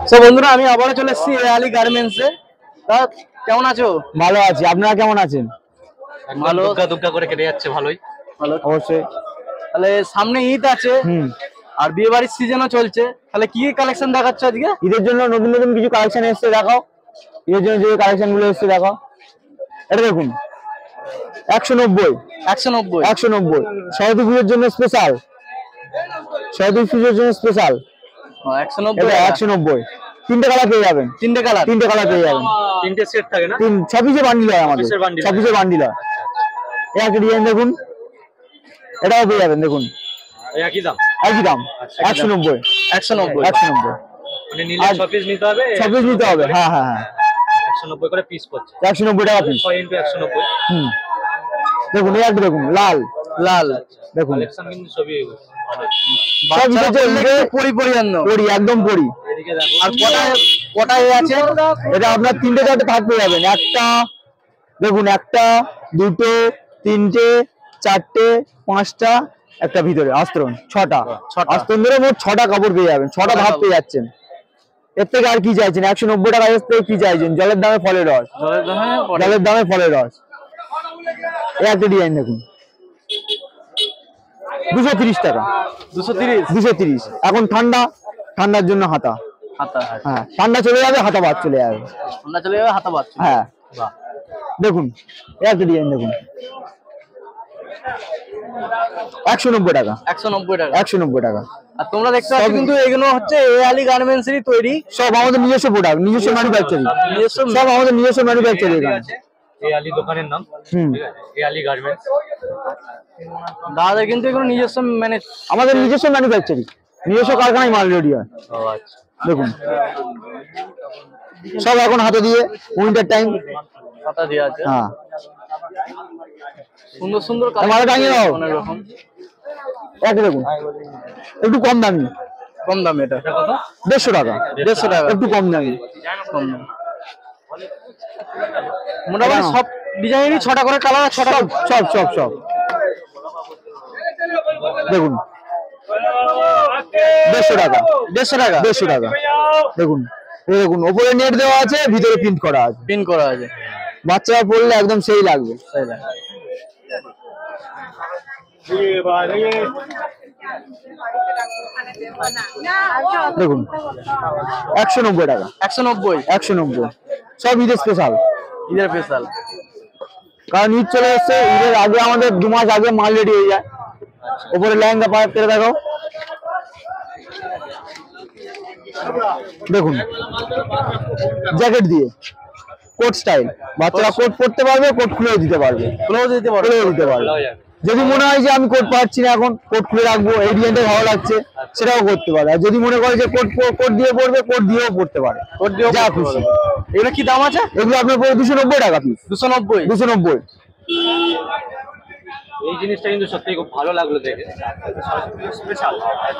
So বন্ধুরা আমি আবারও চলে এসেছি আলী গার্মেন্টসে। তা কেমন আছো? ভালো আছি, আপনারা কেমন আছেন? ভালো, দুগ্গা দুগ্গা করে কেটে যাচ্ছে। ভালোই, ভালো অবশ্যই। তাহলে সামনে ঈদ আছে আর বিয়ে বাড়ির সিজনও চলছে, তাহলে কি কালেকশন দেখাচ্ছ আজকে? ঈদের জন্য নতুন নতুন কিছু কালেকশন এসেছে, দেখাও। ঈদের জন্য যে কালেকশন গুলো এসেছে দেখাও। এটা দেখুন 190 190 সরস্বতী পুজোর জন্য স্পেশাল, সরস্বতী পুজোর জন্য স্পেশাল 190 তিনটে কালার পেয়ে যাবেন। তিনটে কালার পেয়ে যাবেন। তিনটে সেট থাকে না? 26 বান্ডিল হয় আমাদের, 26 বান্ডিল হয়। এই একটা ডিজাইন দেখুন, এটাও পেয়ে যাবেন। দেখুন একই দাম 190 মানে নিলে 6 পিস নিতে হবে। 6 পিস নিতে হবে। হ্যাঁ 190 করে পিস পড়ছে। 190 টাকা পিস। 6 × 190। দেখুন এই একটা দেখুন লাল দেখুন। কালেকশন কিন্তু সবই পরি একদম পরি। এদিকে দেখো। আর কটায় আছে? এটা আপনার 3টে 4টে থাক পেয়ে যাবেন। একটা দেখুন, একটা দুটো তিনটে চারটে পাঁচটা, একটা ভিতরে আস্তরণ 6টা আস্তরণ ধরে মোট 6টা কাপড় পেয়ে যাবেন। 6টা ভাব পেয়ে যাচ্ছেন। এর থেকে আর কি চাইছেন? 190 টাকা এর থেকে কি চাইছেন? জলের দামে ফলের রস, জলের দামে ফলের রস। এই একটা ডিজাইন দেখুন 230 টাকা। 230। এখন ঠান্ডার জন্য হাতা। হ্যাঁ, ঠান্ডা চলে যাবে, হাতা বাদ চলে যাবে। হ্যাঁ দেখুন এই একটা ডিজাইন দেখুন 190 টাকা। 190 টাকা। আর তোমরা দেখতে পাচ্ছ কিন্তু এগুলো হচ্ছে আলী গার্মেন্টস এরই তৈরি, সব আমাদের নিজস্ব প্রোডাক্ট, নিজস্ব ম্যানুফ্যাকচারিং, সব আমাদের নিজস্ব ম্যানুফ্যাকচারিং। এই আলী দোকানের নাম, ঠিক আছে? এই আলী গার্মেন্টস। দাদা কিন্তু এগুলো নিজস্ব আমাদের নিজস্ব ম্যানুফ্যাকচারিং, নিজস্ব কারখানায় মাল রেডি হয়। ও আচ্ছা। দেখুন সব এখন হাতে দিয়ে, উইন্টার টাইম হাতা দেওয়া আছে। হ্যাঁ সুন্দর মাল টাঙিয়ে দাও। অনেক রকম। এক দেখুন একটু কম দামি, এটা কত? 150 টাকা। 150 টাকা, একটু কম দামি। মোটামুটি সব ডিজাইনেরই 6টা করে কালার। সব দেখুন 150 টাকা। 150 টাকা। দেখুন ওপরে নেট দেওয়া আছে, ভিতরে প্রিন্ট করা আছে। বাচ্চারা পড়লে একদম সেই লাগবে। দেখুন 190 টাকা। 190 সব ঈদের স্পেশাল। কারণ ঈদ চলে এসছে, ঈদের আগে আমাদের 2 মাস আগে মাল রেডি হয়ে যায়। উপরে লেহেঙ্গা পায়ে পেরে দেখো। দেখুন জ্যাকেট দিয়ে কোট স্টাইল, বাচ্চারা কোট পরতে পারবে, কোট খুলেও দিতে পারবে। যদি মনে হয় যে আমি কোট পাচ্ছি না, এখন কোট খুলে রাখবো, এই ডিজাইনটা ভালো লাগছে, সেটাও করতে পারে। আর যদি মনে করে যে কোট দিয়ে পরবে, কোট দিয়েও পরতে পারে, যা খুশি। এগুলো কি দাম আছে? এগুলো আপনার পড়ে 290 টাকা পিস। 290। এই জিনিসটা কিন্তু সত্যি খুব ভালো লাগলো দেখে।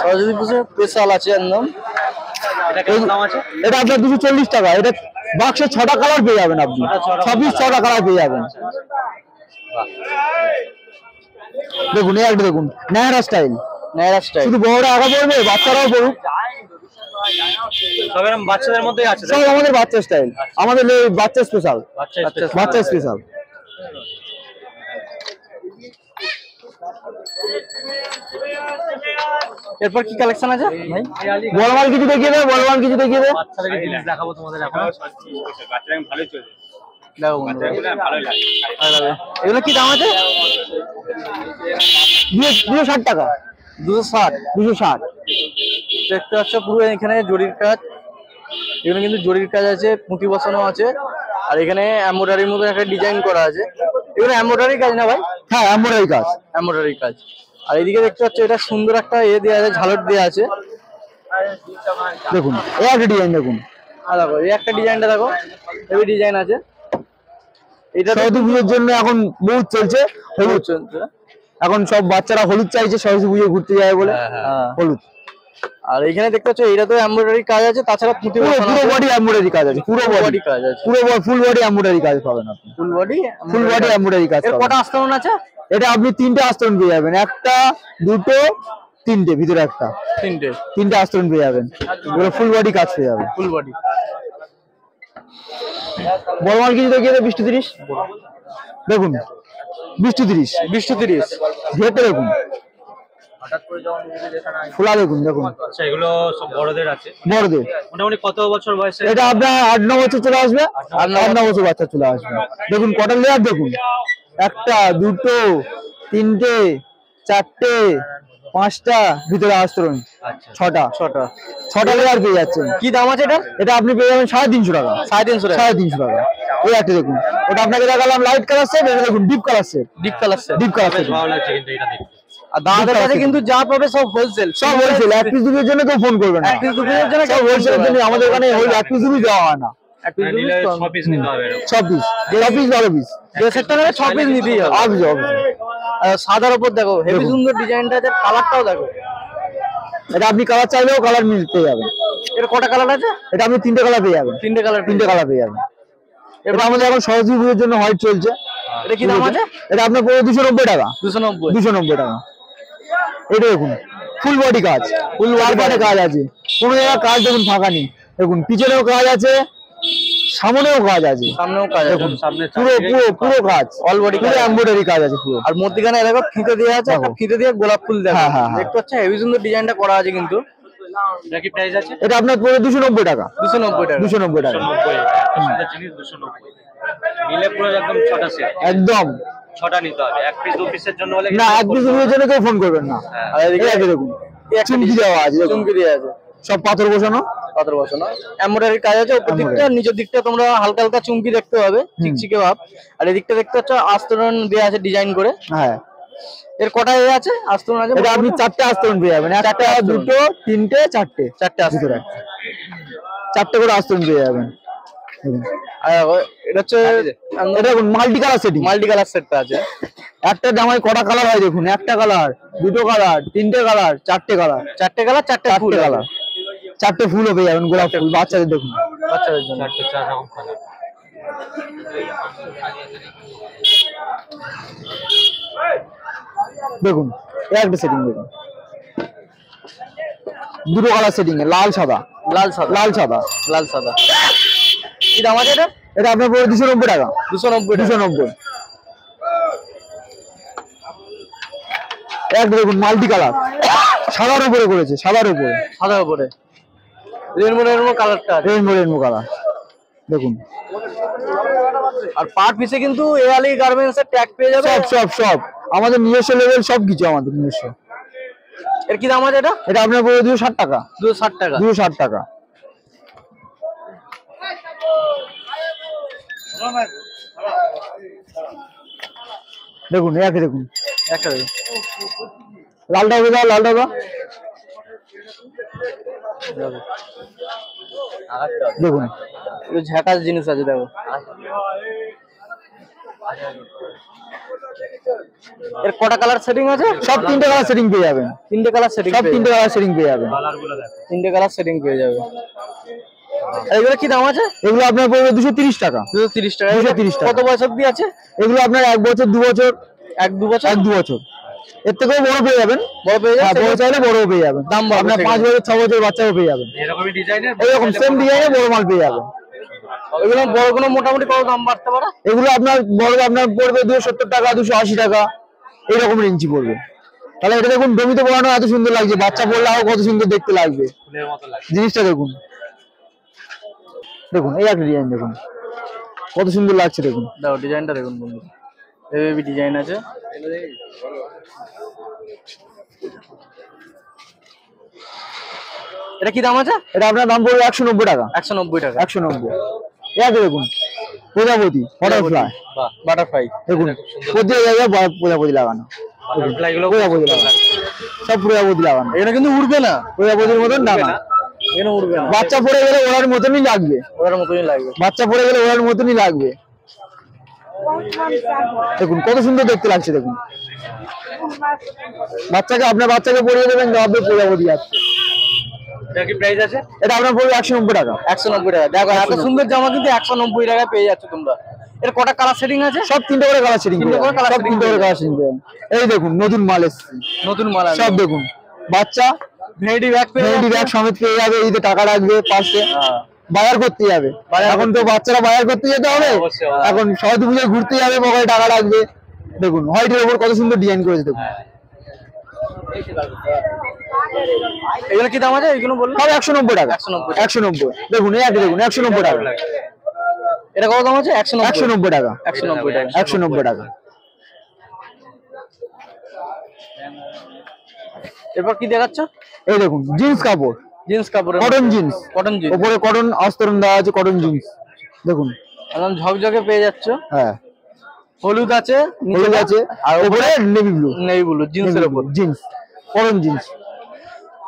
সরস্বতী পুজো স্পেশাল আছে একদম। এটা কেমন দাম আছে? এটা আপনার 240 টাকা। এটা বাক্সে 6টা কালার পেয়ে যাবেন আপনি। 6টা কালার পেয়ে যাবেন। দেখুন এই একটা দেখুন নায়রা স্টাইল। শুধু বড়রা আগে পড়বে, বাচ্চারাও পড়ুক। সব এরকম বাচ্চাদের মধ্যেই আছে। সব আমাদের বাচ্চা স্টাইল, আমাদের বাচ্চা স্পেশাল। এরপর কি কালেকশন আছে ভাই? বলবান কিছু দেখিয়ে দেবে। বাচ্চাদেরকে জিনিস দেখাবো তোমাদের এখন। বাচ্চারা ভালোই চলে। এগুলো কি দাম আছে? 260 টাকা। 260 দেখতে পাচ্ছ পুরো এখানে জরির কাজ। এখানে কিন্তু জরির কাজ আছে, পুঁতি বসানো আছে, আর এখানে এমব্রয়ডারির মতো একটা ডিজাইন করা আছে। এগুলো এমব্রয়ডারি কাজ না ভাই? হ্যাঁ এমব্রয়ডারি কাজ। আর এইদিকে দেখতে পাচ্ছ এটা সুন্দর একটা দেওয়া আছে, ঝালর দেওয়া আছে। দেখুন এই একটা ডিজাইন দেখুন। দেখো এই একটা ডিজাইনটা দেখো, হেভি ডিজাইন আছে। এটা সরস্বতী পুজোর জন্য এখন বহুত চলছে, হলুদ চলছে। এখন সব বাচ্চারা হলুদ চাইছে, সরস্বতী পুজো ঘুরতে যায় বলে হলুদ। আর এখানে দেখতে পাচ্ছ এটা তো এমব্রয়ডারি কাজ আছে, তাছাড়া পুঁতি পুরো বডি এমব্রয়ডারি কাজ আছে। পুরো বডি কাজ আছে, ফুল বডি এমব্রয়ডারি কাজ পাবেন আপনি। ফুল বডি এমব্রয়ডারি কাজ। এর কটা আস্তরণ আছে? এটা আপনি 3টে আস্তরণ পেয়ে যাবেন। একটা দুটো তিনটে, ভিতরে একটা, তিনটে তিনটে আস্তরণ পেয়ে যাবেন। এগুলো ফুল বডি কাজ পেয়ে যাবেন। Full body. বড় মাল কিছু দেখিয়ে 20-30 দেখুন, 20-30 20-30 ঘেটে দেখুন, খোলা দেখুন, দেখুন আচ্ছা এগুলো সব বড়দের আছে। বড়দের মোটামুটি কত বছর বয়সে? এটা আপনার 8-9 বছর চলে আসবে, 8-9 বছর বাচ্চা চলে আসবে। দেখুন কটা লেয়ার দেখুন, একটা, দুটো, তিনটে, চারটে, পাঁচটা, ভিতরে আস্তরণ আচ্ছা ছটা, ছটা লেয়ার পেয়ে যাচ্ছেন। কি দাম আছে এটা? এটা আপনি পেয়ে যাবেন 350 টাকা। 350 টাকা। 350 টাকা। এই একটা দেখুন, ওটা আপনাকে দেখালাম লাইট কালার সেট, এটা দেখুন deep colour set, deep colour set. Deep colour বেশ সেট। ভালো লাগছে কিন্তু এটা দেখতে। আর দাদাদের কাছে কিন্তু যা পাবে সব হোলসেল, সব হোলসেল। এক পিস দুপিসের জন্য কেউ ফোন করবেন না, এক পিস দুপিসের জন্য সব হোলসেলের জন্য। আমাদের এখানে এক পিস দুপি দেওয়া হয় না, এক পিস নিলে 6 পিস নিতে হবে এরকম। 6 পিস, 6 পিস, 12 পিস, যে সেটটা নেবে 6 পিস নিতেই হবে। Office office. আর সাদার উপর দেখো হেভি দেখুন। সুন্দর ডিজাইনটা আছে, কালারটাও দেখো। এটা আপনি কালার চাইলেও কালার পেয়ে যাবেন। এটা কটা কালার আছে? এটা আপনি 3টে কালার পেয়ে যাবেন, তিনটে কালার। 3টে কালার পেয়ে যাবেন। এটা আমাদের এখন সরস্বতী পুজোর জন্য হোয়াইট চলছে। এটা কি দাম আছে? এটা আপনার পড়বে 290 টাকা। 290। 290 টাকা। এটা দেখুন ফুল বডি কাজ, ফুল বডি কাজ আছে, কোনো জায়গায় কাজ দেখুন ফাঁকা নেই। দেখুন পিছনেও কাজ আছে, সামনেও কাজ আছে, সামনেও কাজ আছে। দেখুন সামনে পুরো পুরো পুরো কাজ, অল বডি পুরো এমব্রয়ডারি কাজ আছে পুরো। আর মধ্যখানে দেখো ফিতে দেওয়া আছে, একটা দেখো। ফিতে দিয়ে গোলাপ ফুল দেখো। হ্যাঁ, হ্যাঁ, হ্যাঁ। দেখতে পাচ্ছ হেভি সুন্দর ডিজাইনটা করা আছে কিন্তু। এটা কি প্রাইস আছে? এটা আপনার পড়বে 290 টাকা। 290 টাকা। 290 টাকা 290। সুন্দর জিনিস 290। নিলে পুরো একদম 6টা সেট, একদম। 6টা নিতে হবে। এক পিস 2 পিসের জন্য হলে না, এক পিস দুপিসের জন্য কেউ ফোন করবেন না। আর এদিকে এই একটা দেখুন, এই একটা চুমকি দেওয়া আছে, দেখুন চুমকি দেওয়া আছে, সব পাথর বসানো। পাথর বসানো, এমব্রয়ডারি কাজ আছে। উপর দিকটা নিচের দিকটা তোমরা হালকা হালকা চুমকি দেখতে পাবে, চিকচিকে ভাব। আর এদিকটা দেখতে পাচ্ছ আস্তরণ দেওয়া আছে ডিজাইন করে। হ্যাঁ, এর কটা এ আছে আস্তরণ আছে? এটা আপনি 4টে আস্তরণ পেয়ে যাবেন, একটা, আস্তরণ। দুটো, তিনটে, চারটে, 4টে আস্তরণ। ভিতরে 4টে করে আস্তরণ পেয়ে যাবেন। দেখুন। আর এটা হচ্ছে এটা দেখুন multi colour setting. Multi colour সেটটা আছে। একটা জামায় কটা কালার হয় দেখুন, একটা কালার, দুটো কালার, তিনটে কালার, চারটে কালার, 4টে কালার, 4টে ফুল চারটে কালার, 4টে ফুলও পেয়ে যাবেন, গোলাপ ফুল বাচ্চাদের দেখুন। বাচ্চাদের জন্য। 4 রকম কালার। দেখুন এই একটা সেটিং দেখুন, দুটো কালার সেটিং এ, লাল সাদা, লাল সাদা, লাল সাদা। লাল সাদা। কি দাম আছে এটা? এটা আপনার পড়বে 290 টাকা। 290 টাকা। 290। একটা দেখুন মাল্টি কালার, সাদার উপরে করেছে, সাদার উপরে, সাদার উপরে রেনবো কালারটা আছে। রেনবো কালার দেখুন। আর পার পিসে কিন্তু এআলি গার্মেন্টস এর ট্যাগ পেয়ে যাবে। সব সব সব আমাদের নিজস্ব লেভেল, সব কিছু আমাদের নিজস্ব। এর কি দাম আছে এটা? এটা আপনার পড়বে 260 টাকা। 260 টাকা। 260 টাকা। দেখুন এই একটা দেখুন, একটা দেখুন। লালটা হবে, দাও লালটা দাও। দেখুন একটু ঝাঁকাস জিনিস আছে দেখো। এর কটা কালার সেটিং আছে? সব 3টে কালার সেটিং পেয়ে যাবেন, 3টে কালার সেটিং। সব 3টে কালার সেটিং পেয়ে যাবেন। কালারগুলো দেখো। 3টে কালার সেটিং পেয়ে যাবে। আর এগুলো কি দাম আছে? এগুলো আপনার পড়বে 230 টাকা। 230 টাকা। 230 টাকা। কত বয়স অব্দি আছে? এগুলো আপনার 1 বছর, 2 বছর, 1-2 বছর। 1-2 বছর। এর থেকেও বড় পেয়ে যাবেন, বড় পেয়ে হ্যাঁ, যাবে। বড় চাইলে বড়ও পেয়ে যাবেন। দাম বাড়বে আপনার সেখানে। 5 বছর, 6 বছর বাচ্চাও পেয়ে যাবেন। এরকমই ডিজাইনের এইরকম সেম ডিজাইনে বড় মাল পেয়ে যাবেন। এগুলো বড় কোনো মোটামুটি কত দাম বাড়তে পারে? এগুলো আপনার বড় আপনার পড়বে 270 টাকা, 280 টাকা, এইরকম রেঞ্জই পড়বে। তাহলে এটা দেখুন জমিতে পড়ানো এত সুন্দর লাগছে, বাচ্চা পড়লে আরো কত সুন্দর দেখতে লাগবে। ফুলের মতো লাগে। জিনিসটা দেখুন, দেখুন এই একটা ডিজাইন দেখুন কত সুন্দর লাগছে দেখুন। দাও ডিজাইনটা দেখুন বন্ধু, এই ডিজাইন আছে। এটা কি দাম আছে? এটা আপনার দাম পড়বে 190 টাকা। 190 টাকা। 190। এই একটা দেখুন প্রজাপতি, বাটারফ্লাই, বাহ, বাটারফ্লাই। দেখুন প্রত্যেক জায়গায় প্রজাপতি লাগানো, বাটারফ্লাই গুলো প্রজাপতি লাগানো, সব প্রজাপতি লাগানো। এখানে কিন্তু উড়বে না, প্রজাপতির মতন না, না এখানে উড়বে না। বাচ্চা পড়ে গেলে ওড়ার মতনই লাগবে, ওটার মতোই লাগবে। বাচ্চা পড়ে গেলে ওড়ার মতনই লাগবে। দেখুন কত সুন্দর দেখতে লাগছে দেখুন। বাচ্চাকে, আপনার বাচ্চাকে পরিয়ে দেবেন, ভাববে প্রজাপতি যাচ্ছে। এটা কি প্রাইস আছে? এটা আপনার পড়বে 190 টাকা। 190 টাকা। দেখো এত সুন্দর জামা কিন্তু 190 টাকায় পেয়ে যাচ্ছ তোমরা। এর কটা কালার সেটিং আছে? সব 3টে করে কালার সেটিং, 3টে করে colour সব setting 3টে করে কালার সেটিং। এই দেখুন নতুন মাল এসেছে, নতুন মাল আছে। সব দেখুন বাচ্চা ভেনিটি ব্যাগ ভ্যানিটি ব্যাগ সমেত পেয়ে যাবে, এই যে টাকা রাখবে পাশে, বাজার করতে যাবে। এখন তো বাচ্চারা বাজার করতে যেতে হবে, অবশ্যই। এখন সরস্বতী পুজোয় ঘুরতে যাবে, মোবাইলে টাকা রাখবে। দেখুন হোয়াইটের উপর কত সুন্দর ডিজাইন করেছে দেখুন। এগুলো কি দাম আছে এগুলো বললো? সব 190 টাকা। 190 190 দেখুন, এই একটা দেখুন 190 টাকা। এটা কত দাম আছে? 190 টাকা। 190 টাকা। 190 টাকা। এরপর কি দেখাচ্ছ? এই দেখুন জিন্স কাপড়, জিন্স কাপড়, কটন জিন্স, কটন জিন্স, উপরে কটন আস্তরণ দেওয়া আছে, কটন জিন্স দেখুন। একদম ঝকঝকে পেয়ে যাচ্ছ। হ্যাঁ হলুদ আছে, হলুদ আছে, আর উপরে নেভি ব্লু, নেভি ব্লু জিন্সের উপর, জিন্স কটন জিন্স।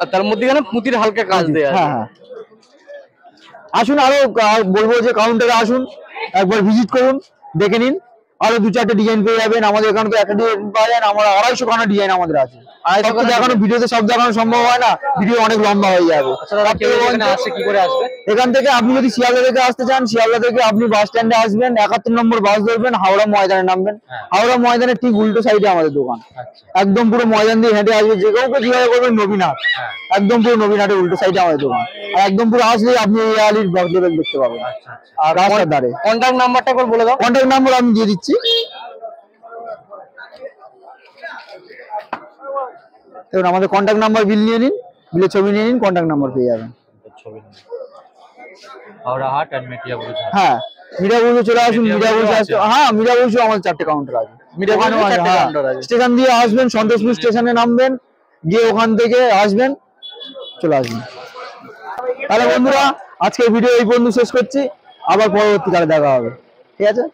আর তার মধ্যে এখানে পুঁতির হালকা কাজ দেয়া আছে। হ্যাঁ হ্যাঁ, আসুন আরো বলবো যে কাউন্টারে আসুন, একবার ভিজিট করুন, দেখে নিন, আরো 2-4টে ডিজাইন পেয়ে যাবেন। আমাদের এখানে তো একটা ডিজাইন পাওয়া যায় না, আমার 250 খানা ডিজাইন আমাদের আছে। সব তো দেখানো ভিডিওতে সব দেখানো সম্ভব হয় না, ভিডিও অনেক লম্বা হয়ে যাবে। কি করে আসবে? এখান থেকে আপনি যদি শিয়ালদা থেকে আসতে চান, শিয়ালদা থেকে আপনি বাস স্ট্যান্ডে আসবেন, 71 নম্বর বাস ধরবেন, হাওড়া ময়দানে নামবেন। হাওড়া ময়দানের ঠিক উল্টো সাইডে আমাদের দোকান, একদম পুরো ময়দান দিয়ে হেঁটে আসবে। যে কাউকে জিজ্ঞাসা করবেন নবীনহাট, একদম পুরো নবীনহাটের উল্টো সাইডে আমাদের দোকান। আর একদম পুরো আসলে আপনি এই আলির ব্লক লেভেল দেখতে পাবেন আর রাস্তার ধারে। কন্ট্যাক্ট নাম্বারটা একবার বলে দাও। কন্ট্যাক্ট নাম্বার আমি দিয়ে দিচ্ছি, দেখুন আমাদের কন্ট্যাক্ট নাম্বার, বিল নিয়ে নিন, বিলের ছবি নিয়ে নিন, কন্ট্যাক্ট নাম্বার পেয়ে যাবেন। হাওড়াহাট আর মেটিয়াবুরুজ। হ্যাঁ মিরাবুরুজে চলে আসুন, মিরাবুরুজে আসতে, হ্যাঁ মিরাবুরুজে আমাদের 4টে কাউন্টার আছে। মিরাবুরুজে 4টে কাউন্টার আছে। স্টেশন দিয়ে আসবেন, সন্তোষপুর স্টেশনে নামবেন, গিয়ে ওখান থেকে আসবেন, চলে আসবেন। তাহলে বন্ধুরা আজকের ভিডিও এই পর্যন্ত শেষ করছি, আবার পরবর্তীকালে দেখা হবে, ঠিক আছে।